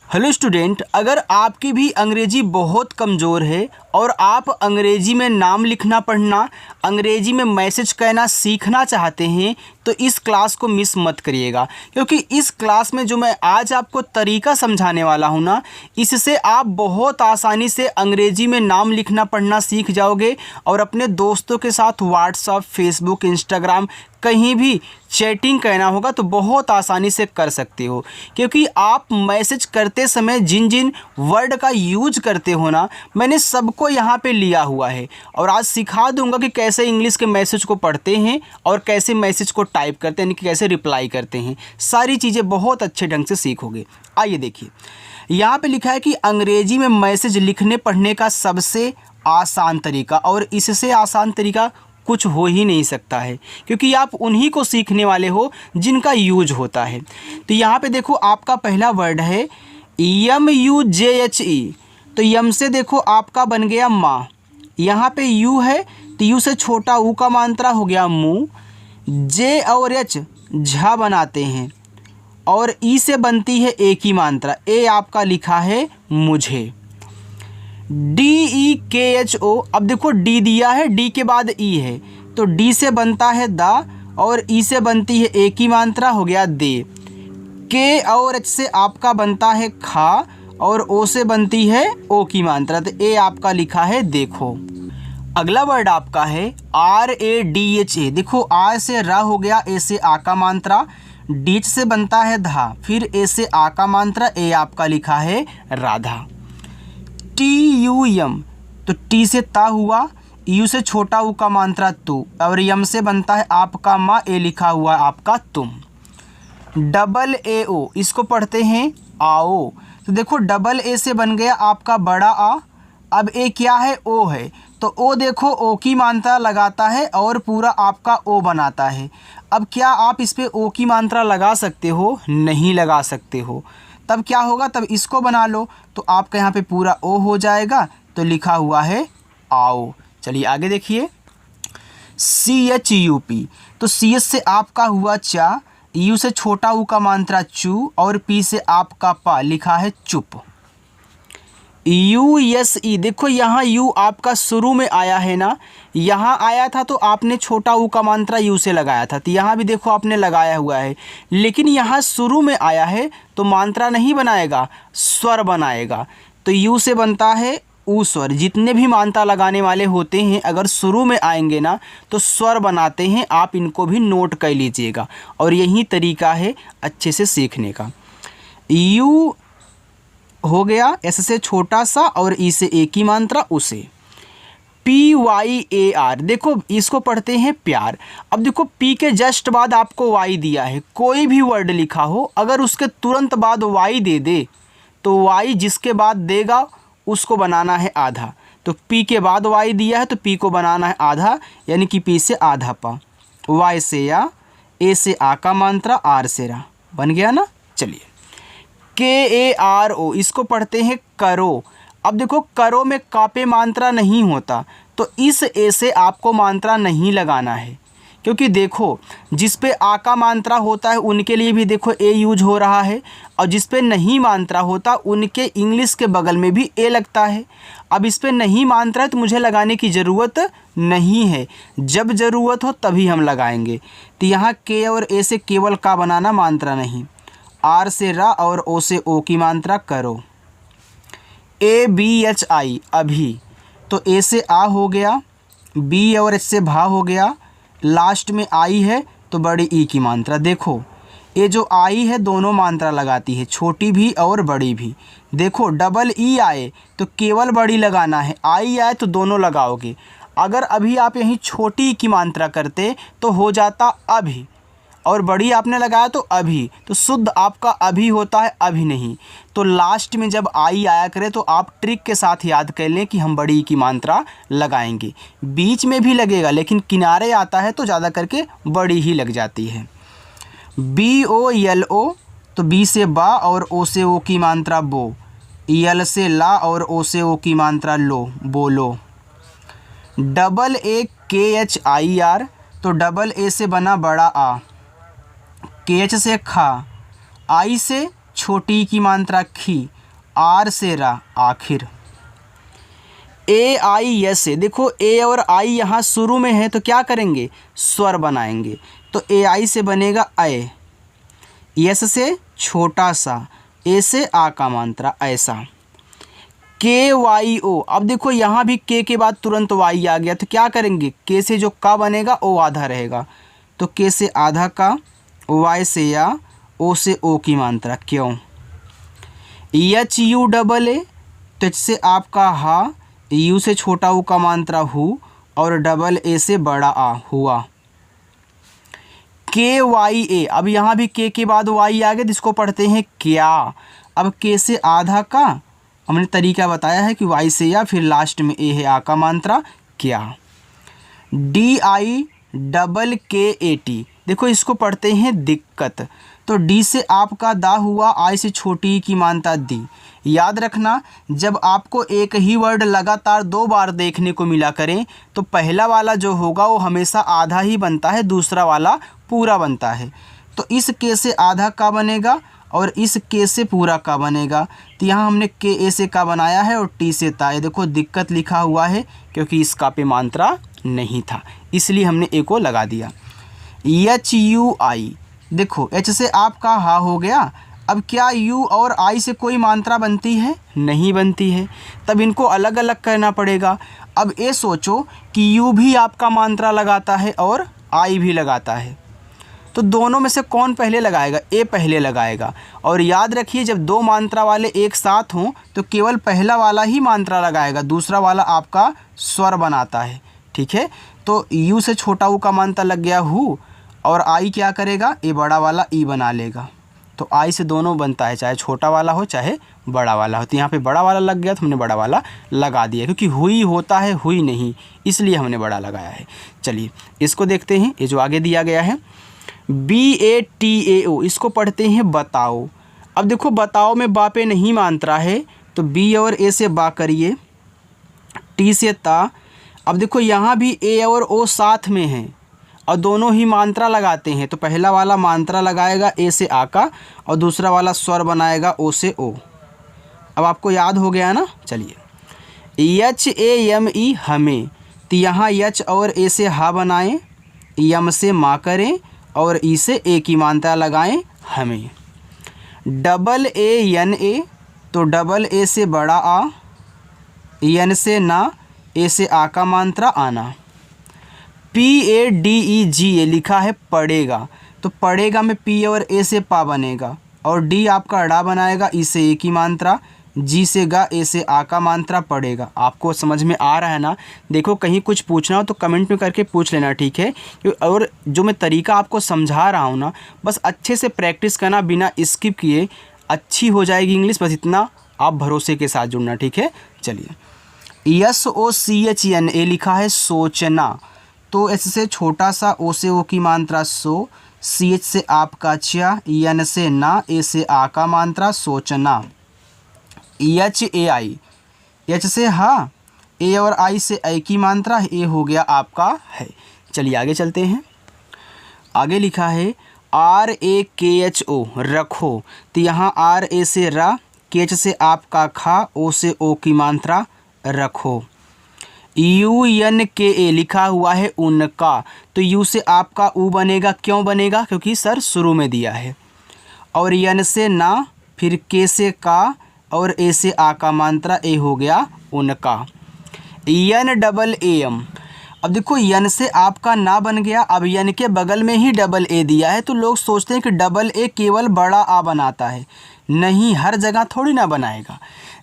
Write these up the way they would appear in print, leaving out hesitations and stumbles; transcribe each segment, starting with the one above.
Hello student, अगर आपकी भी अंग्रेजी बहुत कमज़ोर है और आप अंग्रेजी में नाम लिखना पढ़ना, अंग्रेजी में मैसेज कहना सीखना चाहते हैं तो इस क्लास को मिस मत करिएगा, क्योंकि इस क्लास में जो मैं आज आपको तरीका समझाने वाला हूँ ना, इससे आप बहुत आसानी से अंग्रेजी में नाम लिखना पढ़ना सीख जाओगे और अपने दोस्तों के साथ व्हाट्सएप, फेसबुक, इंस्टाग्राम कहीं भी चैटिंग करना होगा तो बहुत आसानी से कर सकते हो। क्योंकि आप मैसेज करते समय जिन जिन वर्ड का यूज करते हो ना, मैंने सबको यहाँ पे लिया हुआ है और आज सिखा दूंगा कि कैसे इंग्लिश के मैसेज को पढ़ते हैं और कैसे मैसेज को टाइप करते हैं, यानी कि कैसे रिप्लाई करते हैं। सारी चीज़ें बहुत अच्छे ढंग से सीखोगे। आइए देखिए, यहाँ पे लिखा है कि अंग्रेजी में मैसेज लिखने पढ़ने का सबसे आसान तरीका, और इससे आसान तरीका कुछ हो ही नहीं सकता है, क्योंकि आप उन्हीं को सीखने वाले हो जिनका यूज होता है। तो यहाँ पे देखो, आपका पहला वर्ड है MUJHE। तो यम से देखो आपका बन गया माँ, यहाँ पे यू है तो यू से छोटा ऊ का मात्रा हो गया मुँह, जे और एच झा बनाते हैं और ई से बनती है ए की मात्रा, ए आपका लिखा है मुझे। DEKHO, अब देखो डी दिया है, डी के बाद ई है तो डी से बनता है दा और ई से बनती है ए की मात्रा, हो गया दे। के और एच से आपका बनता है खा और ओ से बनती है ओ की मात्रा, तो ए आपका लिखा है देखो। अगला वर्ड आपका है RADHA। देखो आ से रा हो गया, ए से आ का मात्रा, डी से बनता है धा, फिर ए से आ का मात्रा, ए आपका लिखा है राधा। TUM, तो टी से ता हुआ, यू से छोटा ऊ का मात्रा तू, और यम से बनता है आपका माँ, ए लिखा हुआ आपका तुम। AAO, इसको पढ़ते हैं आओ। तो देखो डबल ए से बन गया आपका बड़ा आ, अब ए क्या है, ओ है, तो ओ देखो ओ की मात्रा लगाता है और पूरा आपका ओ बनाता है। अब क्या आप इस पे ओ की मात्रा लगा सकते हो? नहीं लगा सकते हो। तब क्या होगा, तब इसको बना लो तो आपका यहाँ पे पूरा ओ हो जाएगा, तो लिखा हुआ है आओ। चलिए आगे देखिए, CHUP। तो CS से आपका हुआ चा, यू से छोटा ऊ का मात्रा चू और पी से आपका पा, लिखा है चुप। USE, देखो यहाँ यू आपका शुरू में आया है ना, यहाँ आया था तो आपने छोटा ऊ का मात्रा यू से लगाया था, तो यहाँ भी देखो आपने लगाया हुआ है, लेकिन यहाँ शुरू में आया है तो मात्रा नहीं बनाएगा, स्वर बनाएगा। तो यू से बनता है ऊ स्वर। जितने भी मात्रा लगाने वाले होते हैं अगर शुरू में आएंगे ना तो स्वर बनाते हैं, आप इनको भी नोट कर लीजिएगा और यही तरीका है अच्छे से सीखने का। यू हो गया एस से छोटा सा और ई से ए की मात्रा उसे। PYAR, देखो इसको पढ़ते हैं प्यार। अब देखो पी के जस्ट बाद आपको वाई दिया है, कोई भी वर्ड लिखा हो अगर उसके तुरंत बाद वाई दे दे तो वाई जिसके बाद देगा उसको बनाना है आधा। तो पी के बाद वाई दिया है तो पी को बनाना है आधा, यानी कि पी से आधा पा, वाई से या, ए से आ का मात्रा, आर से रा, बन गया ना। चलिए KARO, इसको पढ़ते हैं करो। अब देखो करो में का पे मात्रा नहीं होता तो इस ए से आपको मात्रा नहीं लगाना है, क्योंकि देखो जिस पे आ का मात्रा होता है उनके लिए भी देखो ए यूज हो रहा है और जिस पे नहीं मात्रा होता उनके इंग्लिश के बगल में भी ए लगता है। अब इस पे नहीं मात्रा है तो मुझे लगाने की ज़रूरत नहीं है, जब ज़रूरत हो तभी हम लगाएंगे। तो यहाँ के और ए से केवल का बनाना, मात्रा नहीं। आर से रा और ओ से ओ की मात्रा करो। ABHI, अभी। तो ए से आ हो गया, बी और एच से भा हो गया, लास्ट में आई है तो बड़ी ई की मात्रा। देखो ये जो आई है दोनों मात्रा लगाती है, छोटी भी और बड़ी भी। देखो डबल ई आए तो केवल बड़ी लगाना है, आई आए तो दोनों लगाओगे। अगर अभी आप यहीं छोटी की मात्रा करते तो हो जाता अभी, और बड़ी आपने लगाया तो अभी, तो शुद्ध आपका अभी होता है, अभी नहीं। तो लास्ट में जब आई आया करे तो आप ट्रिक के साथ याद कर लें कि हम बड़ी की मात्रा लगाएंगे। बीच में भी लगेगा लेकिन किनारे आता है तो ज़्यादा करके बड़ी ही लग जाती है। BOLO, तो बी से बा और ओ से ओ की मात्रा बो, यल से ला और ओ से ओ की मात्रा लो, बोलो। AAKHIR, तो डबल ए से बना बड़ा आ, KH से खा, आई से छोटी की मात्रा खी, आर से रा आखिर। ए आई यस ए, देखो ए और आई यहाँ शुरू में है तो क्या करेंगे, स्वर बनाएंगे। तो ए आई से बनेगा अय, यस से छोटा सा, ए से आ का मात्रा ऐसा। के वाई ओ, अब देखो यहाँ भी के के बाद तुरंत वाई आ गया तो क्या करेंगे, के से जो का बनेगा ओ आधा रहेगा, तो के से आधा का, वाई से या, ओ से ओ की मात्रा क्यों। एच यू डबल ए, तो एच से आपका हा, यू से छोटा ऊ का मात्रा हु, और डबल ए से बड़ा आ हुआ। के वाई ए, अब यहाँ भी के बाद वाई आ गया जिसको पढ़ते हैं क्या। अब के से आधा का, हमने तरीका बताया है कि वाई से या, फिर लास्ट में ए है आ का मात्रा क्या। डी आई डबल के ए टी, देखो इसको पढ़ते हैं दिक्कत, तो डी से आपका दा हुआ, आई से छोटी की मात्रा दी। याद रखना जब आपको एक ही वर्ड लगातार 2 बार देखने को मिला करें तो पहला वाला जो होगा वो हमेशा आधा ही बनता है, दूसरा वाला पूरा बनता है। तो इस के से आधा का बनेगा और इस के से पूरा का बनेगा। तो यहाँ हमने के ए से का बनाया है और टी से ता, ये देखो दिक्कत लिखा हुआ है क्योंकि इसका पे मात्रा नहीं था, इसलिए हमने ए को लगा दिया। एच यू आई, देखो एच से आपका हा हो गया। अब क्या यू और आई से कोई मात्रा बनती है, नहीं बनती है, तब इनको अलग अलग करना पड़ेगा। अब ये सोचो कि यू भी आपका मात्रा लगाता है और आई भी लगाता है, तो दोनों में से कौन पहले लगाएगा, ए पहले लगाएगा। और याद रखिए जब 2 मात्रा वाले एक साथ हों तो केवल पहला वाला ही मात्रा लगाएगा, दूसरा वाला आपका स्वर बनाता है, ठीक है। तो यू से छोटा ऊ का मात्रा लग गया हु, और आई क्या करेगा, ए बड़ा वाला ई बना लेगा। तो आई से दोनों बनता है, चाहे छोटा वाला हो चाहे बड़ा वाला हो। तो यहाँ पे बड़ा वाला लग गया तो हमने बड़ा वाला लगा दिया, क्योंकि हुई होता है हुई नहीं, इसलिए हमने बड़ा लगाया है। चलिए इसको देखते हैं, ये जो आगे दिया गया है BATAO, इसको पढ़ते हैं बताओ। अब देखो बताओ में बा पे नहीं मात्रा है तो बी और ए से बा करिए, टी से ता। अब देखो यहाँ भी ए और ओ साथ में हैं और दोनों ही मात्रा लगाते हैं, तो पहला वाला मात्रा लगाएगा ए से आ का और दूसरा वाला स्वर बनाएगा ओ से ओ। अब आपको याद हो गया ना। चलिए HAME हमें, तो यहाँ एच और ए से हा बनाएं, यम से माँ करें और ई से ए की मात्रा लगाएं हमें। AANA, तो डबल ए से बड़ा आ, एन से ना, ए से आ का मात्रा आना। PADEGA लिखा है पढ़ेगा, तो पढ़ेगा में पी और ए से पा बनेगा और डी आपका अड़ा बनाएगा, ई से ए की मात्रा, जी से गा, ए से आ का मात्रा पड़ेगा। आपको समझ में आ रहा है ना। देखो कहीं कुछ पूछना हो तो कमेंट में करके पूछ लेना, ठीक है। और जो मैं तरीका आपको समझा रहा हूँ ना, बस अच्छे से प्रैक्टिस करना, बिना स्किप किए अच्छी हो जाएगी इंग्लिश, बस इतना आप भरोसे के साथ जुड़ना, ठीक है। चलिए SOCHNA लिखा है सोचना, तो एस से छोटा सा, ओ से ओ की मात्रा सो, CH से आपका च्या, एन से ना, ए से आ का मात्रा सोचना। HAI, एच से हा, ए और आई से आई की मात्रा, ए हो गया आपका है। चलिए आगे चलते हैं। आगे लिखा है RAKHO रखो, तो यहाँ RA से रा, केच से आपका खा, ओ से ओ की मात्रा रखो। UNKA लिखा हुआ है उनका, तो यू से आपका ऊ बनेगा, क्यों बनेगा, क्योंकि सर शुरू में दिया है। और यन से ना, फिर के से का और ए से आ का मात्रा, ए हो गया उनका। NAAM, अब देखो यन से आपका ना बन गया, अब यन के बगल में ही डबल ए दिया है, तो लोग सोचते हैं कि डबल ए केवल बड़ा आ बनाता है, नहीं, हर जगह थोड़ी ना बनाएगा।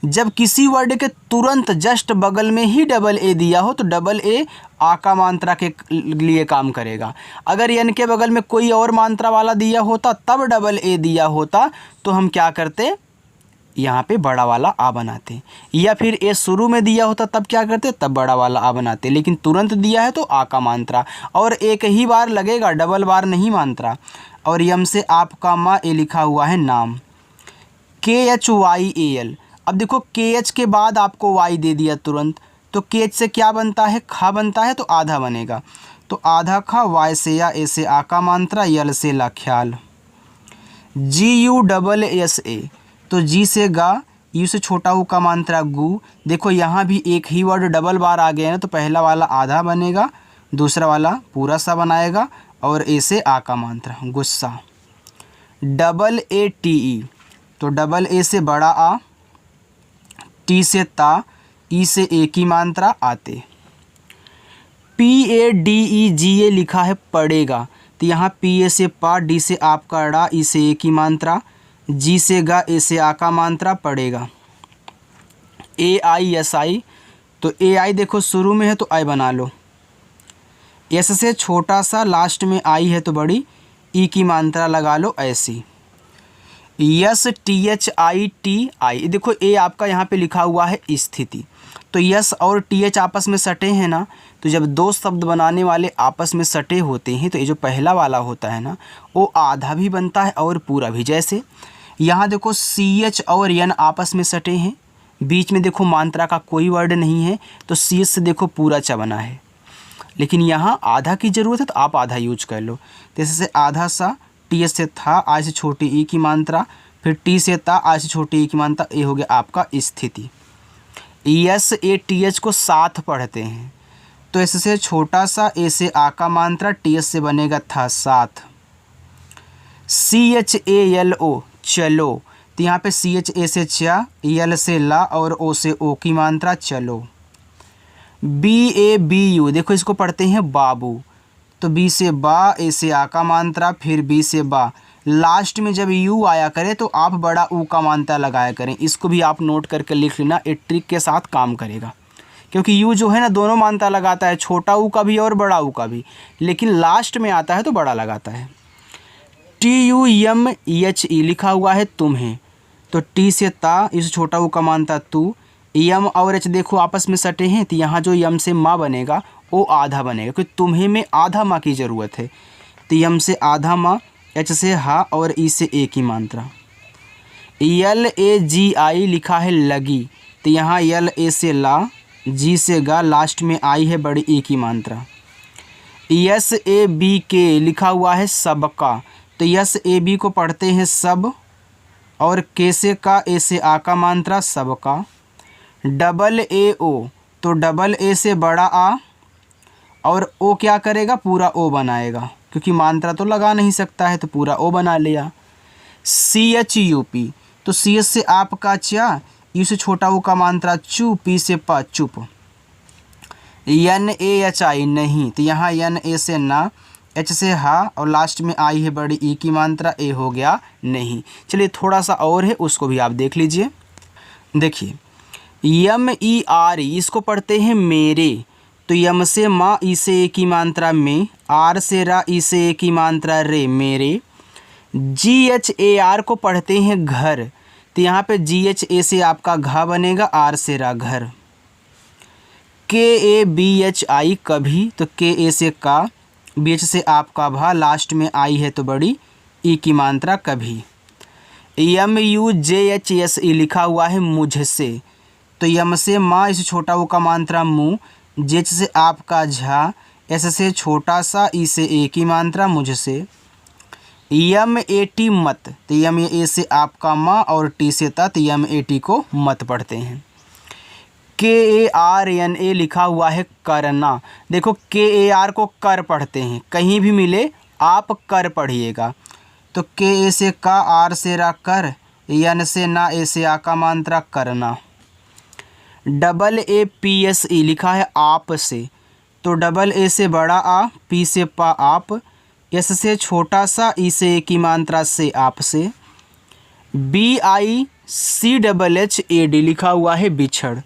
जब किसी वर्ड के तुरंत जस्ट बगल में ही डबल ए दिया हो तो डबल ए आ का मात्रा के लिए काम करेगा। अगर यन के बगल में कोई और मात्रा वाला दिया होता तब डबल ए दिया होता तो हम क्या करते, यहाँ पे बड़ा वाला आ बनाते, या फिर ए शुरू में दिया होता तब क्या करते, तब बड़ा वाला आ बनाते। लेकिन तुरंत दिया है तो आ का मात्रा, और एक ही बार लगेगा, डबल बार नहीं मात्रा। और यम से आपका माँ, ए लिखा हुआ है नाम। KHYAL, अब देखो KH के बाद आपको वाई दे दिया तुरंत, तो KH से क्या बनता है, खा बनता है, तो आधा बनेगा, तो आधा खा, वाई से या, ए से आ का मात्रा, यल से ला ख्याल। GUSSA, तो जी से गा, यू से छोटा ऊ का मात्रा गु। देखो यहाँ भी एक ही वर्ड डबल बार आ गया है ना, तो पहला वाला आधा बनेगा, दूसरा वाला पूरा सा बनाएगा, और ए से आ का मात्रा गुस्सा। डबल ए टी ई, तो डबल ए से बड़ा आ, टी से ता, ई से ए की मात्रा आते। पी ए डी ई जी ए लिखा है पड़ेगा, तो यहाँ पी ए से पा, डी से आपका अड़ा, ई से ए की मात्रा, जी से गा, ए से आ का मात्रा पड़ेगा। ए आई एस आई, तो ए आई देखो शुरू में है तो आई बना लो, एस से छोटा सा लास्ट में आई है तो बड़ी, ई की मात्रा लगा लो ऐसी। Yes T H I T I, देखो ए आपका यहाँ पे लिखा हुआ है स्थिति, तो यस और टी एच आपस में सटे हैं ना, तो जब दो शब्द बनाने वाले आपस में सटे होते हैं तो ये जो पहला वाला होता है ना वो आधा भी बनता है और पूरा भी। जैसे यहाँ देखो सी एच और एन आपस में सटे हैं, बीच में देखो मात्रा का कोई वर्ड नहीं है, तो सी एच से देखो पूरा चा बना है, लेकिन यहाँ आधा की ज़रूरत है तो आप आधा यूज कर लो। जैसे से आधा सा, टी एच से था, आई से छोटी ई की मात्रा, फिर टी से ता, आई से छोटी ई की मात्रा, ये हो गया आपका स्थिति। यस ए टी एच को साथ पढ़ते हैं, तो एस से छोटा सा, ए से आ का मात्रा, टी एच से बनेगा था साथ। C H A L O चलो, तो यहाँ पे सी एच ए से चा, एल से ला और ओ से ओ की मात्रा चलो। बी ए बी यू, देखो इसको पढ़ते हैं बाबू, तो बी से बा, ए से आ का मात्रा, फिर बी से बा, लास्ट में जब यू आया करे तो आप बड़ा ऊ का मात्रा लगाया करें। इसको भी आप नोट करके लिख लेना, एक ट्रिक के साथ काम करेगा, क्योंकि यू जो है ना दोनों मात्रा लगाता है, छोटा ऊ का भी और बड़ा ऊ का भी, लेकिन लास्ट में आता है तो बड़ा लगाता है। T U M H E लिखा हुआ है तुम्हें, तो टी से ता, इस छोटा ऊ का मात्रा तू, यम और एच देखो आपस में सटे हैं, तो यहाँ जो यम से माँ बनेगा वो आधा बनेगा, क्योंकि तुम्हें में आधा माँ की ज़रूरत है, तो यम से आधा माँ, एच से हा और ई से ए की मात्रा। यल ए जी आई लिखा है लगी, तो यहाँ यल ए से ला, जी से गा, लास्ट में आई है बड़ी ई की मात्रा। यस ए बी के लिखा हुआ है सबका, तो यस ए बी को पढ़ते हैं सब, और के से का, ए से आ का मात्रा सबका। डबल ए ओ, तो डबल ए से बड़ा आ, और ओ क्या करेगा, पूरा ओ बनाएगा, क्योंकि मात्रा तो लगा नहीं सकता है तो पूरा ओ बना लिया। सी एच यू पी, तो सी एच से आपका चा, यू से छोटा ओ का मात्रा चू, पी से पा चुप। एन ए एच आई नहीं, तो यहाँ एन ए से ना, एच से हा और लास्ट में आई है बड़ी ई की मात्रा, ए हो गया नहीं। चलिए थोड़ा सा और है उसको भी आप देख लीजिए। देखिए यम ई आर ई, इसको पढ़ते हैं मेरे, तो यम से माँ, ई से ए की मात्रा में, आर से रा, ई से ए की मात्रा रे मेरे। जी एच ए आर को पढ़ते हैं घर, तो यहाँ पे जी एच ए से आपका घा बनेगा, आर से रा घर। के ए बी एच आई कभी, तो के ए से का, बी एच से आपका भा, लास्ट में आई है तो बड़ी ई की मात्रा कभी। M U J H S E लिखा हुआ है मुझसे, तो यम से माँ, इस छोटा वो का मात्रा मुँह, जेच से आपका झा, एस से छोटा सा, ई से ए की मात्रा मुझसे। यम ए टी मत, तो यम ए से आपका माँ और टी से ता, तो यम ए टी को मत पढ़ते हैं। के ए आर एन ए लिखा हुआ है करना, देखो के ए आर को कर पढ़ते हैं, कहीं भी मिले आप कर पढ़िएगा, तो के ए से का, आर से रा कर, एन से ना, ए से आ का मात्रा करना। Double A P S E लिखा है आप से, तो डबल ए से बड़ा आ, पी से पा आप, एस से छोटा सा, ई से ए की मात्रा से आप से। B I C double H A D लिखा हुआ है बिछड़,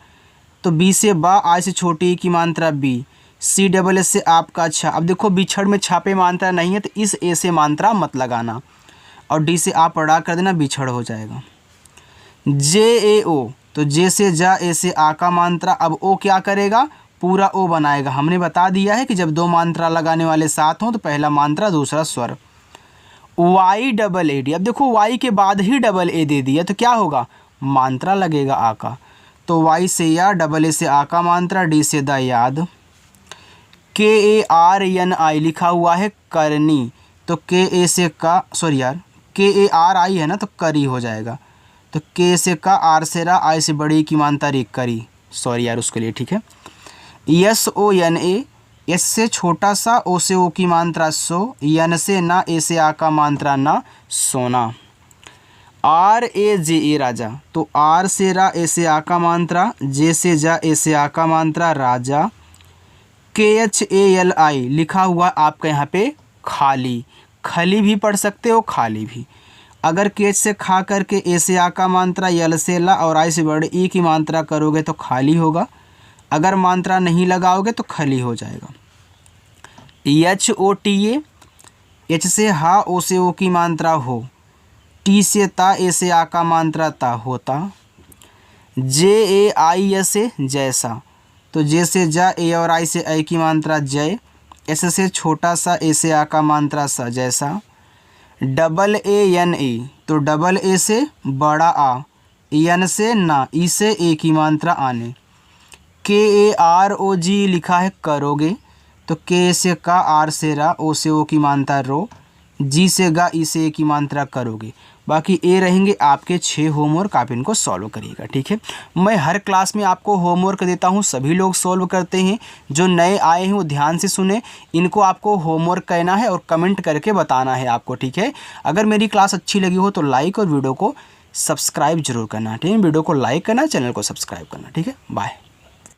तो बी से बा, आई से छोटी की मात्रा बी, सी डबल एस से आपका छा। अब देखो बिछड़ में छापे मात्रा नहीं है तो इस ए से मात्रा मत लगाना, और डी से आप अड़ा कर देना, बिछड़ हो जाएगा। जे ए ओ, तो जे से जा, ए से आ का मात्रा, अब ओ क्या करेगा, पूरा ओ बनाएगा। हमने बता दिया है कि जब दो मात्रा लगाने वाले साथ हों तो पहला मात्रा दूसरा स्वर। वाई डबल ए डी, अब देखो वाई के बाद ही डबल ए दे दिया तो क्या होगा, मात्रा लगेगा आ का, तो वाई से या, डबल ए से आ का मात्रा, डी से द याद। के ए आर एन आई लिखा हुआ है करनी, तो के ए से का, सॉरी यार, के ए आर आई है ना तो करी हो जाएगा, तो के से का, आर से रा, आई से बड़ी की मानता रे करी, सॉरी यार उसके लिए, ठीक है। S O N A, S से छोटा सा, ओ से ओ की मात्रा सो, यन से ना, ए से आ का मात्रा ना, सोना। आर ए जे ए राजा, तो आर से रा, ए से आ का मात्रा, जे से जा, ए से आ का मात्रा राजा। के एच ए एल आई लिखा हुआ आपका यहाँ पे खाली, खली भी पढ़ सकते हो, खाली भी। अगर के एच से खा करके, ए से आ का मात्रा, यल से ला और आई से बड़े ई की मात्रा करोगे तो खाली होगा। अगर मात्रा नहीं लगाओगे तो खली हो जाएगा। H O T A, H से हा, ओ से ओ की मात्रा हो, टी से ता, ए से आ का मात्रा ता, होता। जे ए आई एस से जैसा, तो जे से जा, ए और आई से आई की मात्रा जय, एस से छोटा सा, ए से आ का मात्रा सा, जैसा। डबल ए एन ए, तो डबल ए से बड़ा आ, एन से ना, ई से ए की मात्रा आने। के ए आर ओ जी लिखा है करोगे, तो के से का, आर से रा, ओ से ओ की मात्रा रो, जी से गा, ई से ए की मात्रा करोगे। बाकी ए रहेंगे आपके 6 होमवर्क, आप इनको सॉल्व करिएगा, ठीक है। मैं हर क्लास में आपको होमवर्क देता हूँ, सभी लोग सॉल्व करते हैं। जो नए आए हैं वो ध्यान से सुने, इनको आपको होमवर्क कहना है और कमेंट करके बताना है आपको, ठीक है। अगर मेरी क्लास अच्छी लगी हो तो लाइक और वीडियो को सब्सक्राइब जरूर करना, ठीक है। वीडियो को लाइक करना, चैनल को सब्सक्राइब करना, ठीक है। बाय।